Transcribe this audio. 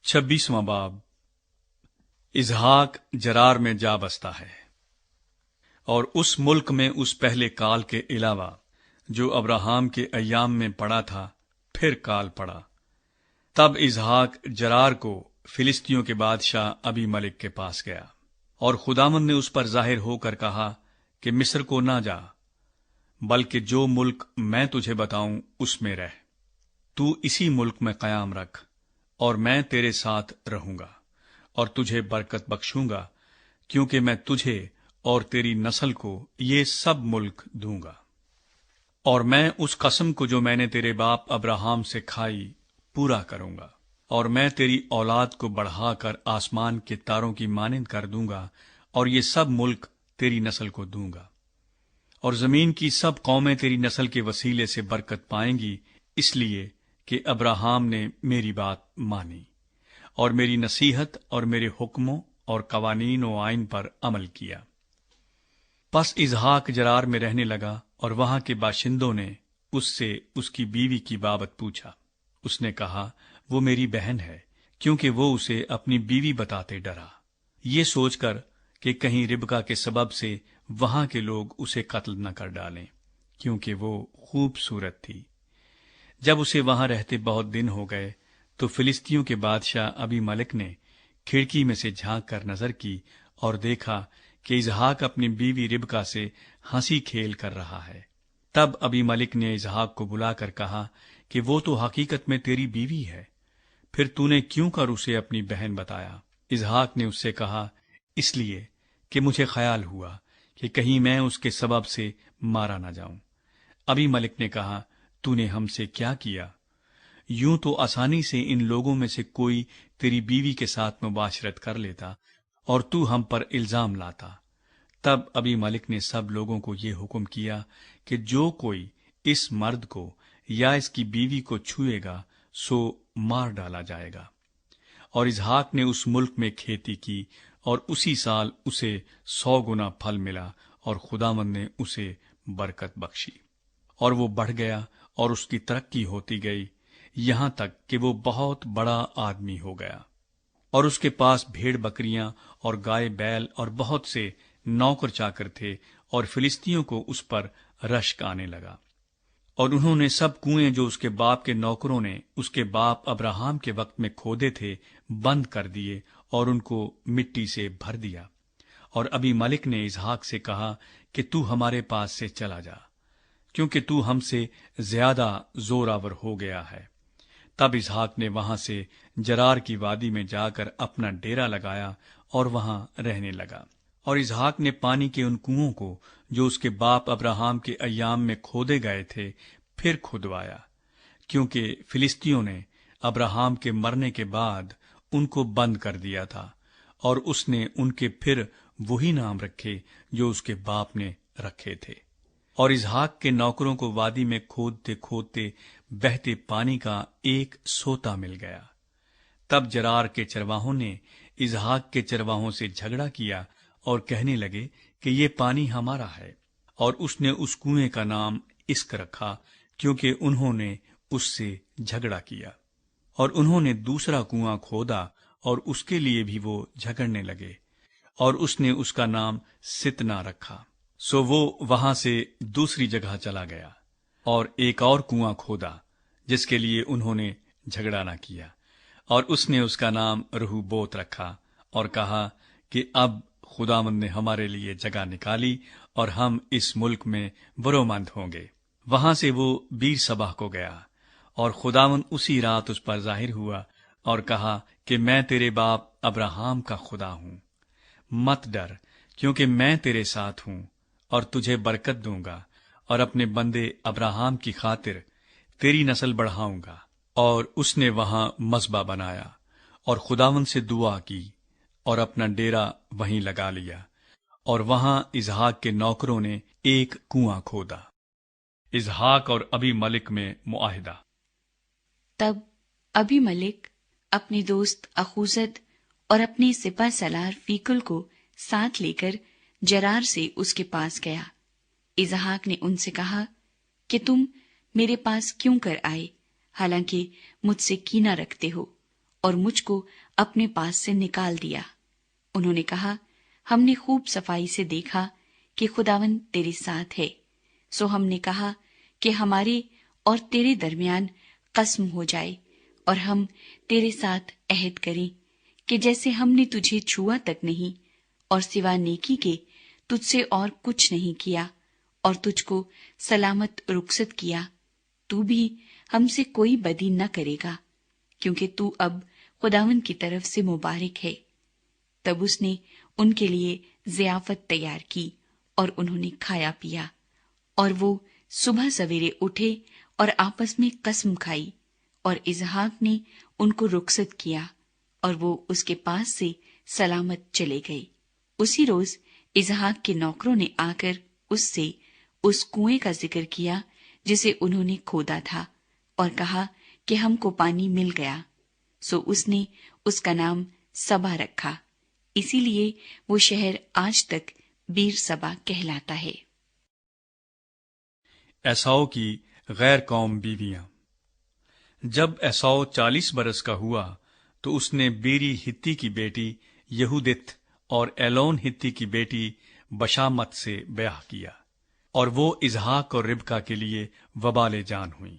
26واں باب اسحاق جرار میں جا بستا ہے، اور اس ملک میں اس پہلے کال کے علاوہ جو ابراہام کے ایام میں پڑا تھا پھر کال پڑا۔ تب اسحاق جرار کو فلسطینیوں کے بادشاہ ابی ملک کے پاس گیا، اور خداوند نے اس پر ظاہر ہو کر کہا کہ مصر کو نہ جا، بلکہ جو ملک میں تجھے بتاؤں اس میں رہ۔ تو اسی ملک میں قیام رکھ، اور میں تیرے ساتھ رہوں گا اور تجھے برکت بخشوں گا، کیونکہ میں تجھے اور تیری نسل کو یہ سب ملک دوں گا، اور میں اس قسم کو جو میں نے تیرے باپ ابراہام سے کھائی پورا کروں گا، اور میں تیری اولاد کو بڑھا کر آسمان کے تاروں کی مانند کر دوں گا، اور یہ سب ملک تیری نسل کو دوں گا، اور زمین کی سب قومیں تیری نسل کے وسیلے سے برکت پائیں گی، اس لیے کہ ابراہام نے میری بات مانی اور میری نصیحت اور میرے حکموں اور قوانین و آئین پر عمل کیا۔ پس اسحاق جرار میں رہنے لگا، اور وہاں کے باشندوں نے اس سے اس کی بیوی کی بابت پوچھا۔ اس نے کہا وہ میری بہن ہے، کیونکہ وہ اسے اپنی بیوی بتاتے ڈرا، یہ سوچ کر کہ کہیں ربکا کے سبب سے وہاں کے لوگ اسے قتل نہ کر ڈالیں، کیونکہ وہ خوبصورت تھی۔ جب اسے وہاں رہتے بہت دن ہو گئے تو فلسطینیوں کے بادشاہ ابی ملک نے کھڑکی میں سے جھانک کر نظر کی اور دیکھا کہ اسحاق اپنی بیوی ربکا سے ہنسی کھیل کر رہا ہے۔ تب ابی ملک نے اسحاق کو بلا کر کہا کہ وہ تو حقیقت میں تیری بیوی ہے، پھر تو نے کیوں کر اسے اپنی بہن بتایا؟ اسحاق نے اس سے کہا اس لیے کہ مجھے خیال ہوا کہ کہیں میں اس کے سبب سے مارا نہ جاؤں۔ ابی ملک نے کہا تو نے ہم سے کیا کیا؟ یوں تو آسانی سے ان لوگوں میں سے کوئی تیری بیوی کے ساتھ مباشرت کر لیتا اور تو ہم پر الزام لاتا۔ تب ابی ملک نے سب لوگوں کو یہ حکم کیا کہ جو کوئی اس مرد کو یا اس کی بیوی کو چھوئے گا سو مار ڈالا جائے گا۔ اور اسحاق نے اس ملک میں کھیتی کی، اور اسی سال اسے 100 گنا پھل ملا، اور خداوند نے اسے برکت بخشی، اور وہ بڑھ گیا اور اس کی ترقی ہوتی گئی، یہاں تک کہ وہ بہت بڑا آدمی ہو گیا، اور اس کے پاس بھیڑ بکریاں اور گائے بیل اور بہت سے نوکر چاکر تھے، اور فلسطینیوں کو اس پر رشک آنے لگا۔ اور انہوں نے سب کنویں جو اس کے باپ کے نوکروں نے اس کے باپ ابراہام کے وقت میں کھودے تھے بند کر دیے اور ان کو مٹی سے بھر دیا۔ اور ابی ملک نے اسحاق سے کہا کہ تو ہمارے پاس سے چلا جا، کیونکہ تو ہم سے زیادہ زوراور ہو گیا ہے۔ تب اسحاق نے وہاں سے جرار کی وادی میں جا کر اپنا ڈیرا لگایا اور وہاں رہنے لگا۔ اور اسحاق نے پانی کے ان کنووں کو جو اس کے باپ ابراہام کے ایام میں کھودے گئے تھے پھر کھدوایا، کیونکہ فلسطینیوں نے ابراہام کے مرنے کے بعد ان کو بند کر دیا تھا، اور اس نے ان کے پھر وہی نام رکھے جو اس کے باپ نے رکھے تھے۔ اور اسحاق کے نوکروں کو وادی میں کھودتے کھودتے بہتے پانی کا ایک سوتا مل گیا۔ تب جرار کے چرواہوں نے اسحاق کے چرواہوں سے جھگڑا کیا اور کہنے لگے کہ یہ پانی ہمارا ہے، اور اس نے اس کنویں کا نام اسک رکھا، کیونکہ انہوں نے اس سے جھگڑا کیا۔ اور انہوں نے دوسرا کنواں کھودا، اور اس کے لیے بھی وہ جھگڑنے لگے، اور اس نے اس کا نام ستنا رکھا۔ سو وہ وہاں سے دوسری جگہ چلا گیا اور ایک اور کنواں کھودا جس کے لیے انہوں نے جھگڑا نہ کیا، اور اس نے اس کا نام رہوبوت رکھا، اور کہا کہ اب خداوند نے ہمارے لیے جگہ نکالی اور ہم اس ملک میں برومند ہوں گے۔ وہاں سے وہ بیر سبا کو گیا، اور خداوند اسی رات اس پر ظاہر ہوا اور کہا کہ میں تیرے باپ ابراہام کا خدا ہوں، مت ڈر، کیونکہ میں تیرے ساتھ ہوں اور تجھے برکت دوں گا، اور اپنے بندے ابراہام کی خاطر تیری نسل بڑھاؤں گا۔ اور اس نے وہاں مذبح بنایا اور خداوند سے دعا کی اور اپنا ڈیرا وہیں لگا لیا، اور وہاں اسحاق کے نوکروں نے ایک کنواں کھودا۔ اسحاق اور ابی ملک میں معاہدہ۔ تب ابی ملک اپنے دوست اخوزد اور اپنے سپہ سالار فیکل کو ساتھ لے کر جرار سے اس کے پاس گیا۔ اسحاق نے ان سے کہا کہ تم میرے پاس کیوں کر آئے، حالانکہ مجھ سے کینہ رکھتے ہو؟ اور مجھ کو اپنے پاس سے نکال دیا۔ انہوں نے کہا، ہم نے خوب صفائی سے دیکھا کہ خداوند تیرے ساتھ ہے، سو ہم نے کہا کہ ہمارے اور تیرے درمیان قسم ہو جائے اور ہم تیرے ساتھ عہد کریں کہ جیسے ہم نے تجھے چھوا تک نہیں اور سوا نیکی کے تجھ سے اور کچھ نہیں کیا اور تجھ کو سلامت رخصت کیا، تو بھی ہم سے کوئی بدی نہ کرے گا، کیونکہ تو اب خداوند کی طرف سے مبارک ہے۔ تب اس نے ان کے لیے ضیافت تیار کی اور انہوں نے کھایا پیا، اور وہ صبح سویرے اٹھے اور آپس میں قسم کھائی، اور اسحاق نے ان کو رخصت کیا اور وہ اس کے پاس سے سلامت چلے گئے۔ اسی روز اسحاق کے نوکروں نے آ کر اس سے اس کنویں کا ذکر کیا جسے انہوں نے کھودا تھا، اور کہا کہ ہم کو پانی مل گیا، سو اس نے اس کا نام سبا رکھا، اسی لیے وہ شہر آج تک بیر سبا کہلاتا ہے۔ ایساؤ کی غیر قوم بیویاں۔ جب ایساؤ 40 برس کا ہوا تو اس نے بیری ہتی کی بیٹی یہودت اور ایلون ہتی کی بیٹی بشامت سے بیاہ کیا، اور وہ اسحاق اور ربکا کے لیے وبال جان ہوئیں۔